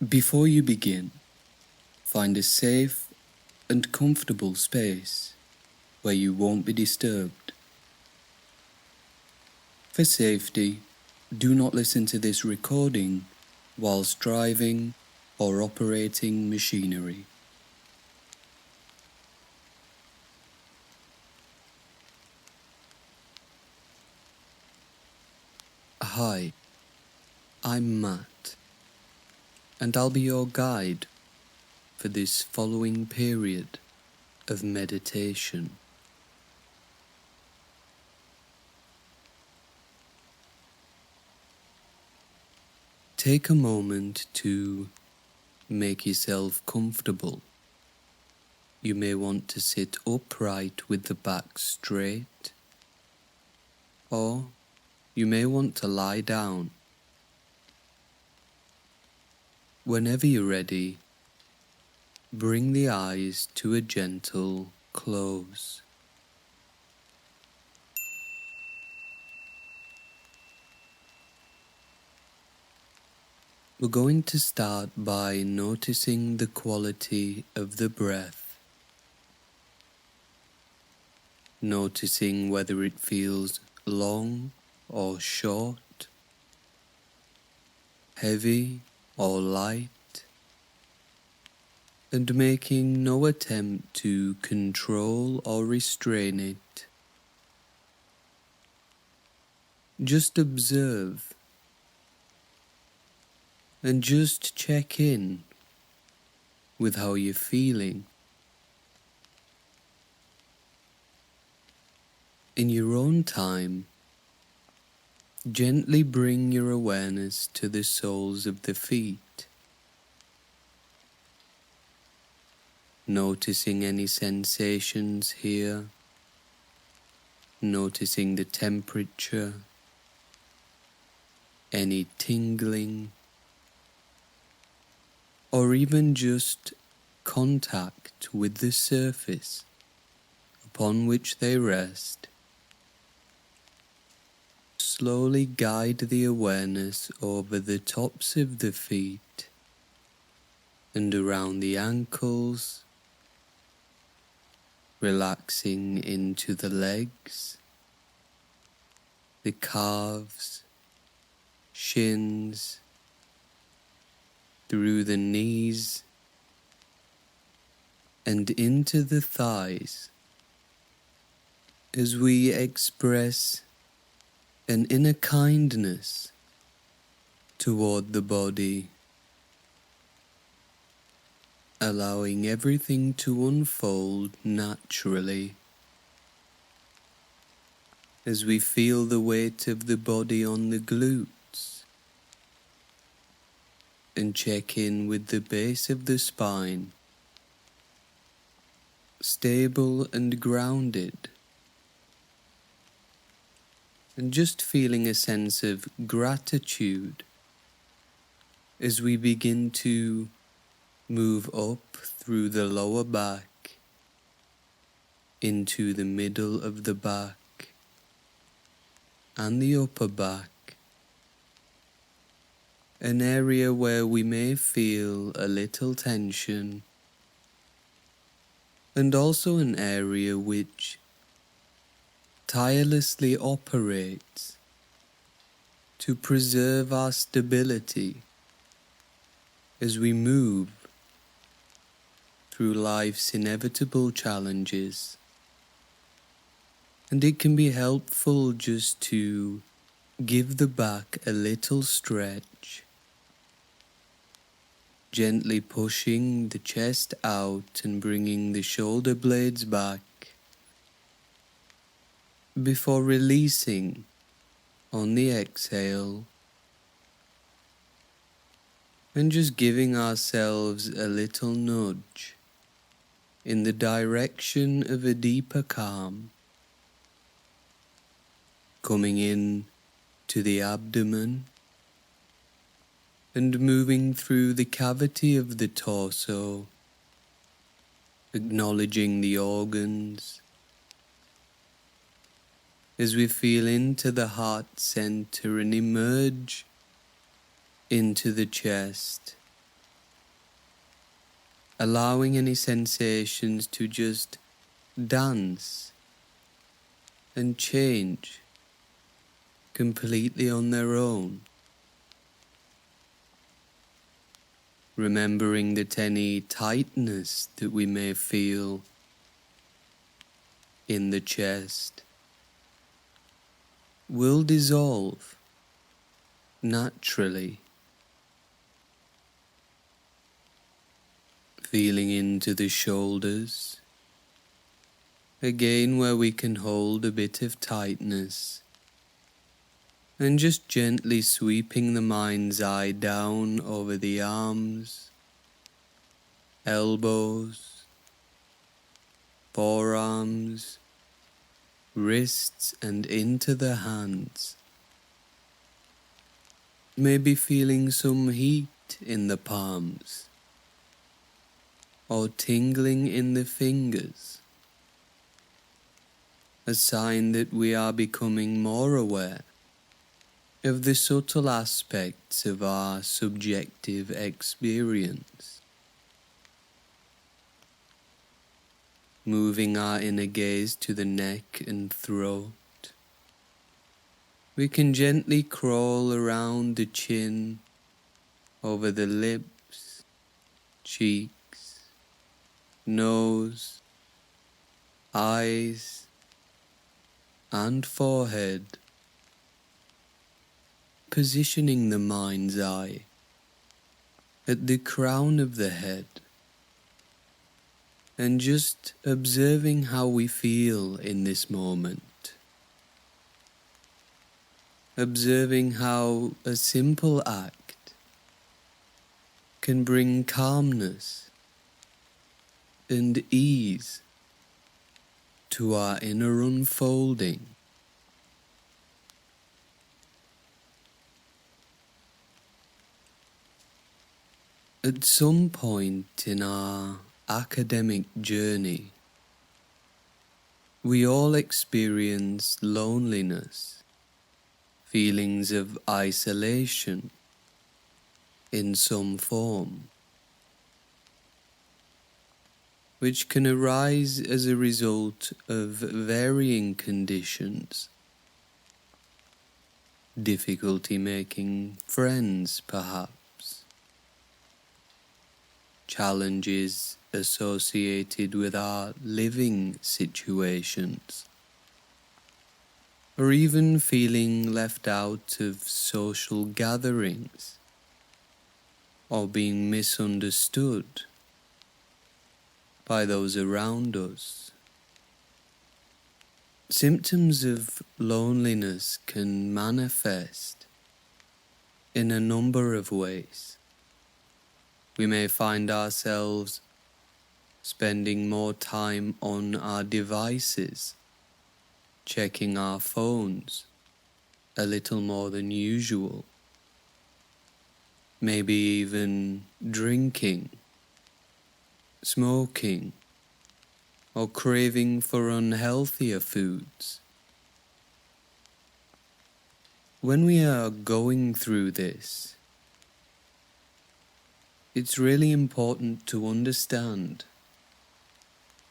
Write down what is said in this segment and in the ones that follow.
Before you begin, find a safe and comfortable space where you won't be disturbed. For safety, do not listen to this recording whilst driving or operating machinery. Hi, I'm Matt, and I'll be your guide for this following period of meditation. Take a moment to make yourself comfortable. You may want to sit upright with the back straight, or you may want to lie down. Whenever you're ready, bring the eyes to a gentle close. We're going to start by noticing the quality of the breath, noticing whether it feels long or short, heavy or light, and making no attempt to control or restrain it. Just observe and just check in with how you're feeling. In your own time, gently bring your awareness to the soles of the feet, noticing any sensations here, noticing the temperature, any tingling, or even just contact with the surface upon which they rest. Slowly guide the awareness over the tops of the feet and around the ankles, relaxing into the legs, the calves, shins, through the knees, and into the thighs, as we express an inner kindness toward the body, allowing everything to unfold naturally. As we feel the weight of the body on the glutes, and check in with the base of the spine, stable and grounded, and just feeling a sense of gratitude as we begin to move up through the lower back, into the middle of the back and the upper back, an area where we may feel a little tension, and also an area which tirelessly operates to preserve our stability as we move through life's inevitable challenges. And it can be helpful just to give the back a little stretch, gently pushing the chest out and bringing the shoulder blades back, before releasing on the exhale, and just giving ourselves a little nudge in the direction of a deeper calm, coming in to the abdomen and moving through the cavity of the torso, acknowledging the organs, as we feel into the heart center and emerge into the chest, allowing any sensations to just dance and change completely on their own. Remembering that any tightness that we may feel in the chest will dissolve naturally. Feeling into the shoulders, again where we can hold a bit of tightness, and just gently sweeping the mind's eye down over the arms, elbows, forearms, wrists and into the hands. Maybe feeling some heat in the palms or tingling in the fingers, a sign that we are becoming more aware of the subtle aspects of our subjective experience. Moving our inner gaze to the neck and throat, we can gently crawl around the chin, over the lips, cheeks, nose, eyes, and forehead, positioning the mind's eye at the crown of the head, and just observing how we feel in this moment. Observing how a simple act can bring calmness and ease to our inner unfolding. At some point in our academic journey, we all experience loneliness, feelings of isolation in some form, which can arise as a result of varying conditions. Difficulty making friends, perhaps. Challenges associated with our living situations. Or even feeling left out of social gatherings. Or being misunderstood by those around us. Symptoms of loneliness can manifest in a number of ways. We may find ourselves spending more time on our devices, checking our phones a little more than usual, maybe even drinking, smoking, or craving for unhealthier foods. When we are going through this, it's really important to understand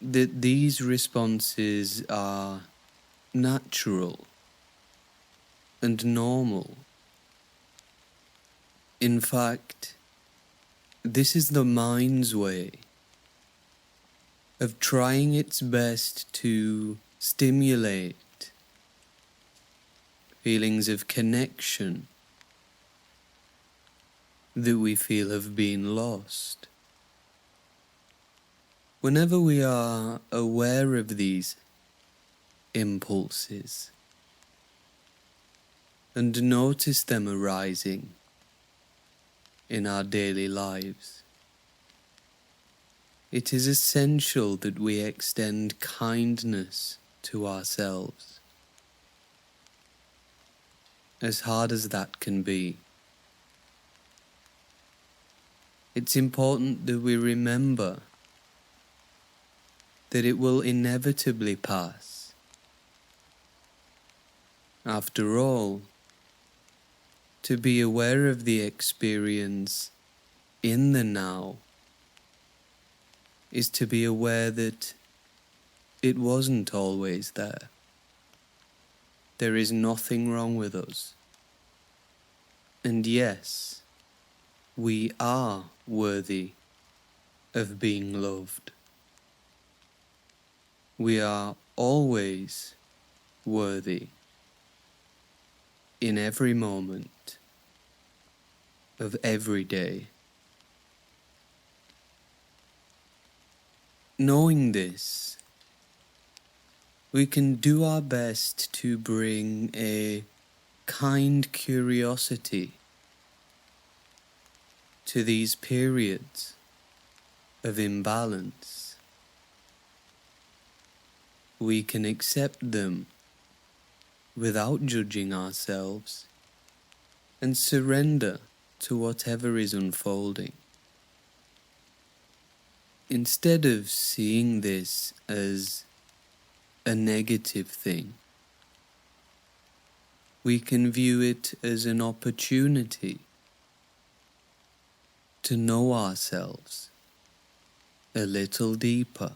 that these responses are natural and normal. In fact, this is the mind's way of trying its best to stimulate feelings of connection that we feel have been lost. Whenever we are aware of these impulses and notice them arising in our daily lives, it is essential that we extend kindness to ourselves, as hard as that can be. It's important that we remember that it will inevitably pass. After all, to be aware of the experience in the now is to be aware that it wasn't always there. There is nothing wrong with us. And yes, we are worthy of being loved. We are always worthy in every moment of every day. Knowing this, we can do our best to bring a kind curiosity to these periods of imbalance. We can accept them without judging ourselves and surrender to whatever is unfolding. Instead of seeing this as a negative thing, we can view it as an opportunity to know ourselves a little deeper,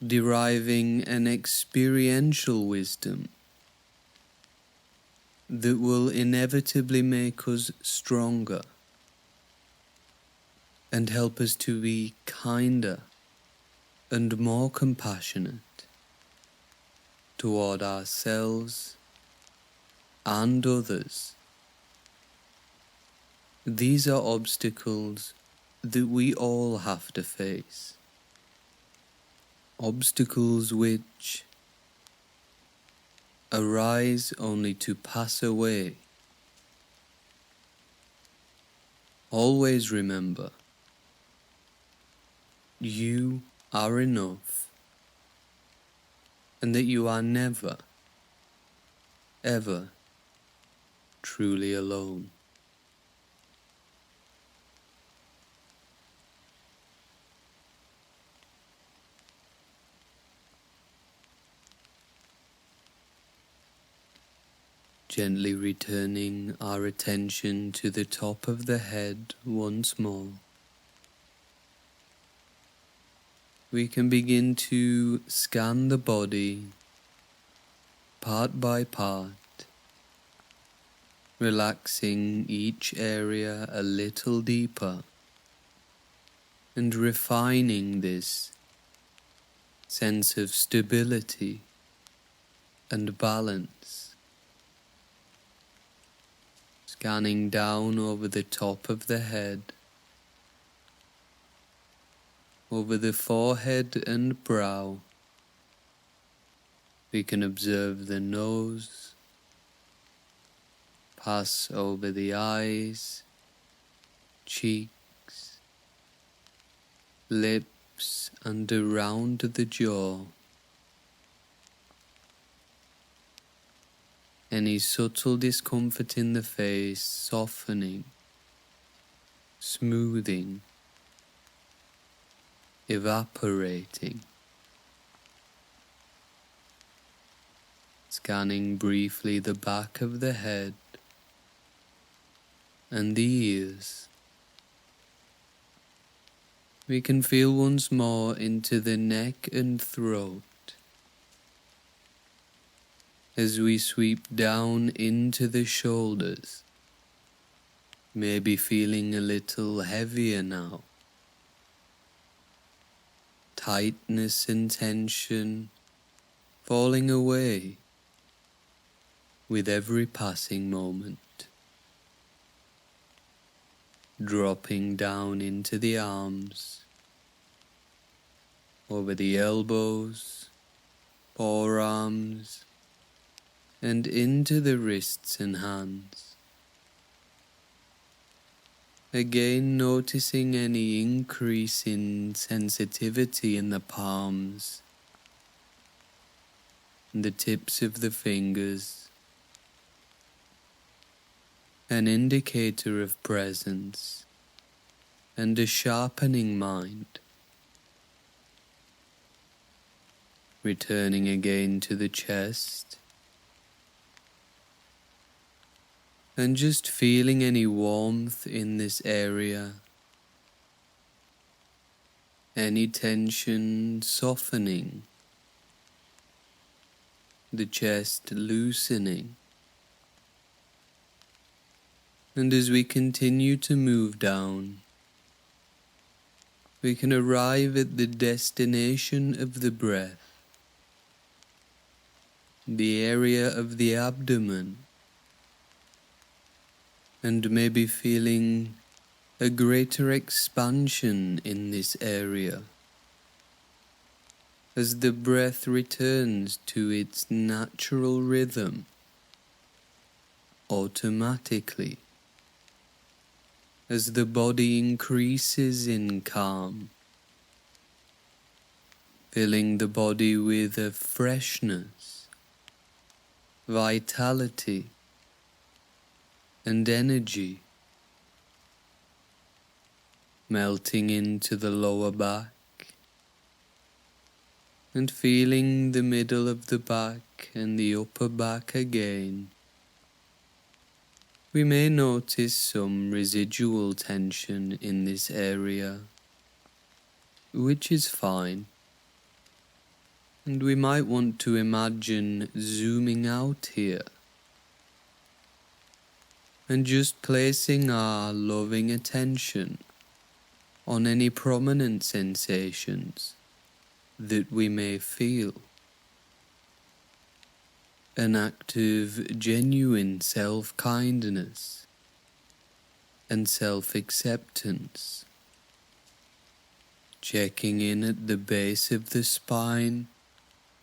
deriving an experiential wisdom that will inevitably make us stronger and help us to be kinder and more compassionate toward ourselves and others. These are obstacles that we all have to face. Obstacles which arise only to pass away. Always remember, you are enough, and that you are never, ever truly alone. Gently returning our attention to the top of the head once more, we can begin to scan the body part by part, relaxing each area a little deeper and refining this sense of stability and balance. Scanning down over the top of the head, over the forehead and brow, we can observe the nose, pass over the eyes, cheeks, lips and around the jaw. Any subtle discomfort in the face softening, smoothing, evaporating. Scanning briefly the back of the head and the ears. We can feel once more into the neck and throat as we sweep down into the shoulders, maybe feeling a little heavier now. Tightness and tension falling away with every passing moment. Dropping down into the arms, over the elbows, forearms, and into the wrists and hands. Again noticing any increase in sensitivity in the palms, and the tips of the fingers, an indicator of presence and a sharpening mind. Returning again to the chest, and just feeling any warmth in this area, any tension softening, the chest loosening. And as we continue to move down, we can arrive at the destination of the breath, the area of the abdomen, and maybe feeling a greater expansion in this area as the breath returns to its natural rhythm automatically, as the body increases in calm, filling the body with a freshness, vitality, and energy, melting into the lower back and feeling the middle of the back and the upper back again. We may notice some residual tension in this area, which is fine, and we might want to imagine zooming out here and just placing our loving attention on any prominent sensations that we may feel. An act of genuine self-kindness and self-acceptance, checking in at the base of the spine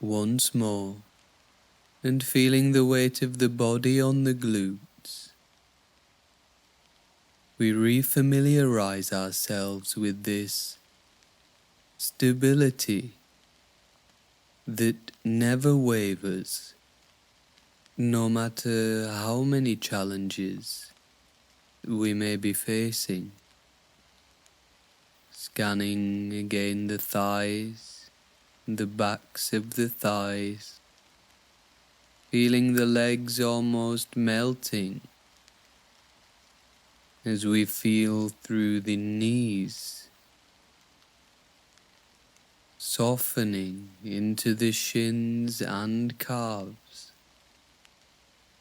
once more and feeling the weight of the body on the glutes. We refamiliarize ourselves with this stability that never wavers, no matter how many challenges we may be facing. Scanning again the thighs, the backs of the thighs, feeling the legs almost melting as we feel through the knees, softening into the shins and calves,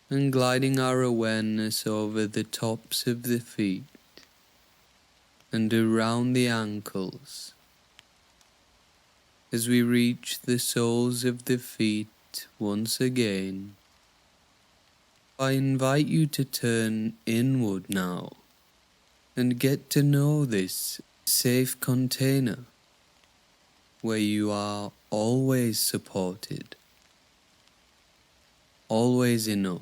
and gliding our awareness over the tops of the feet and around the ankles as we reach the soles of the feet once again. I invite you to turn inward now and get to know this safe container where you are always supported, always enough,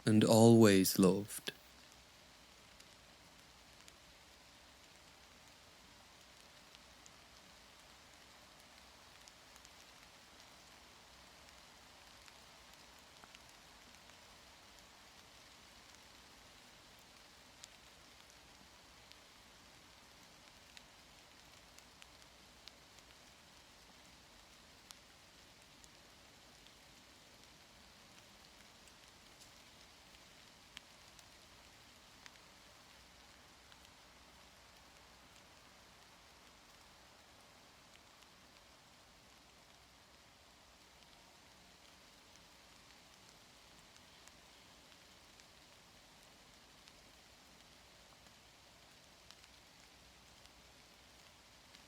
and always loved.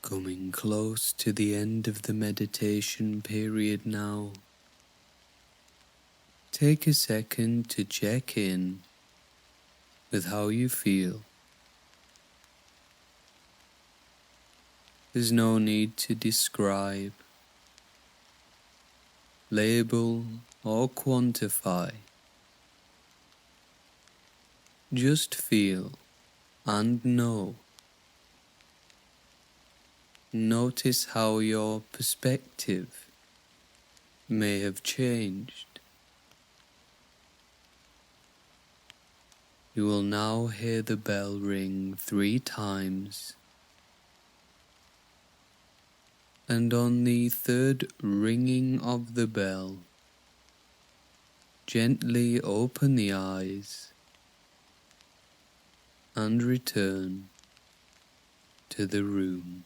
Coming close to the end of the meditation period now, take a second to check in with how you feel. There's no need to describe, label, or quantify. Just feel and know. Notice how your perspective may have changed. You will now hear the bell ring 3 times, and on the 3rd ringing of the bell, gently open the eyes and return to the room.